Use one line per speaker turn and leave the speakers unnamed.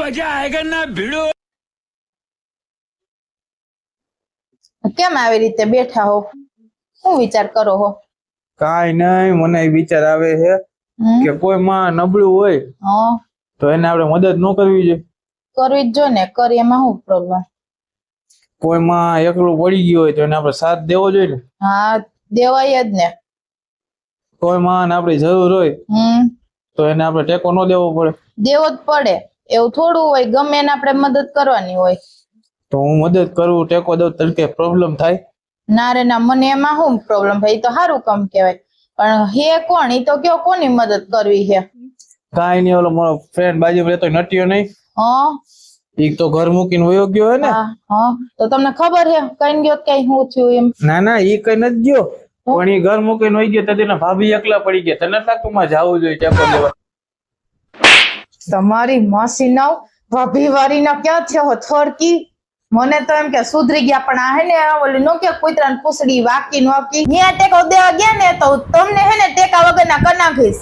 मजा आएगा ना भिड़ो।
કેમ આવી રીતે બેઠા હો? શું વિચાર કરો હો?
કાઈ નહીં, મને વિચાર આવે છે કે કોઈ માં નબળું હોય
હા,
તો એને આપણે મદદ ન કરવી જોઈએ.
કરવી જ જો ને, કરી એમાં શું પ્રોબ્લેમ?
કોઈ માં એકલું પડી ગયું હોય તો એને આપણે સાથ દેવો જોઈએ ને.
હા, દેવાય જ ને.
કોઈ માં ને આપણી જરૂર હોય તો એને આપણે ટેકો ન દેવો પડે?
દેવો જ પડે. એવું થોડું હોય ગમે એને આપણે મદદ કરવાની હોય.
તો હું મદદ કરું, ટેકો દઉં તરીકે પ્રોબ્લેમ થાય?
ના રે ના, મને એમાં શું પ્રોબ્લેમ ભાઈ? તો સારું કામ કહેવાય. પણ હે કોણ? ઈ તો કયો કોની મદદ કરવી છે?
કાઈ નહીં, ઓલો મારો ફ્રેન્ડ બાજુ રહેતો નટ્યો નહીં,
હા
ઈ તો ઘર મૂકીને વયો ગયો હે ને.
હા, તો તમને ખબર છે કઈ ગયો કઈ શું થયું એમ?
ના ના, ઈ કઈ નથી ગયો, પણ ઈ ઘર મૂકીને વહી ગયો તો તેના ભાભી એકલા પડી ગયા. તને લાગતું જાવું જોઈએ ટેકો દેવા?
તમારી માસી નાવ ભાભી વારી ના ક્યાં થયો થડકી? મને તો એમ કે સુધરી ગયા, પણ આ હે ને ઓલી નો કે કૂતરાને પૂછડી વાકી નો વાકી ન્યા ટેકો દેવા ગયા ને તો તમને હે ને ટેકા વગર ના કરી નાખીશ.